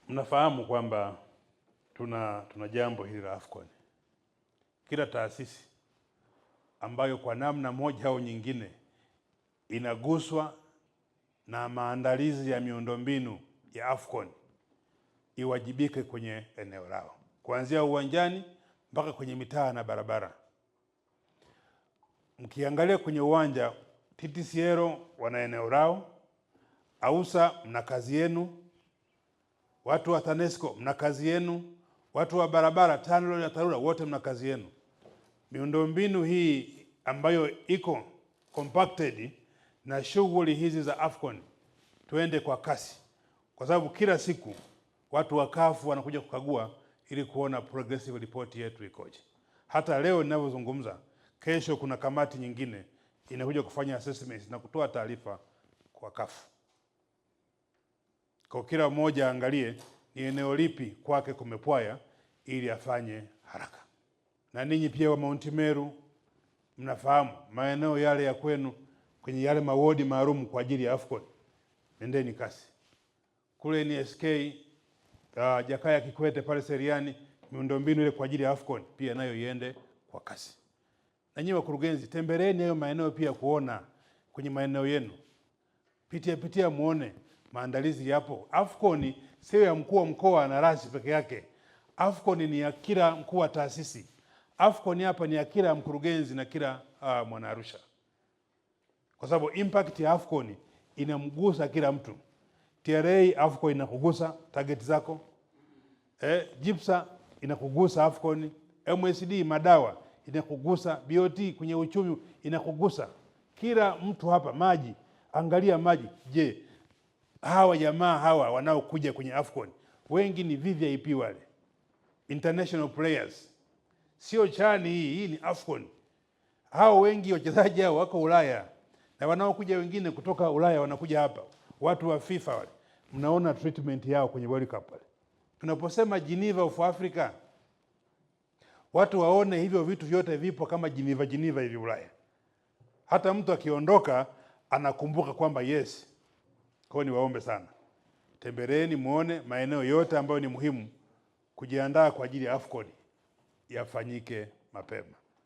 Mnafahamu kwamba tuna jambo hili la AFCON. Kila taasisi ambayo kwa namna moja au nyingine inaguswa na maandalizi ya miundombinu ya AFCON iwajibike kwenye eneo lao, kuanzia uwanjani mpaka kwenye mitaa na barabara. Mkiangalia kwenye uwanja, TTCL wana eneo lao, AUSA mna kazi yenu, watu wa TANESCO mna kazi yenu, watu wa barabara TANROADS na TARURA wote mna kazi yenu. Miundombinu hii ambayo iko compacted na shughuli hizi za AFCON tuende kwa kasi, kwa sababu kila siku watu wa CAF wanakuja kukagua ili kuona progressive report yetu ikoje. Hata leo ninavyozungumza, kesho kuna kamati nyingine inakuja kufanya assessments na kutoa taarifa kwa CAF. Kwa kila mmoja angalie ni eneo lipi kwake kumepwaya ili afanye haraka. Na ninyi pia wa Mount Meru mnafahamu maeneo yale ya kwenu kwenye yale mawodi maalum kwa ajili ya AFCON. Nendeni kasi. Kule ni SK Jakaya Kikwete pale Seriani, miundombinu ile kwa ajili ya AFCON pia nayo iende kwa kasi. Na nyinyi wakurugenzi, tembeleeni hayo maeneo pia kuona kwenye maeneo yenu. Pitia muone maandalizi yapo. AFCON sio ya mkuu wa mkoa na rasi peke yake. AFCON ni ya kila mkuu wa taasisi. AFCON hapa ni ya kila mkurugenzi na kila mwana Arusha. Kwa sababu impact ya AFCON inamgusa kila mtu. TRA AFCON inakugusa target zako. JIPSA inakugusa AFCON. MSD madawa inakugusa, BOT kwenye uchumi inakugusa. Kila mtu hapa, maji, angalia maji. Je, hawa jamaa hawa wanaokuja kwenye AFCON wengi ni VVIP wale, international players. Sio chani hii ni AFCON. Hao wengi wachezaji hao wako Ulaya, na wanaokuja wengine kutoka Ulaya wanakuja hapa, watu wa FIFA wale. Mnaona treatment yao kwenye World Cup wale. Tunaposema Geneva of Africa, watu waone hivyo vitu vyote vipo kama Geneva hivi Ulaya. Hata mtu akiondoka anakumbuka kwamba yes. Kwa hiyo niwaombe sana, tembeleeni muone maeneo yote ambayo ni muhimu kujiandaa kwa ajili ya AFCON yafanyike mapema.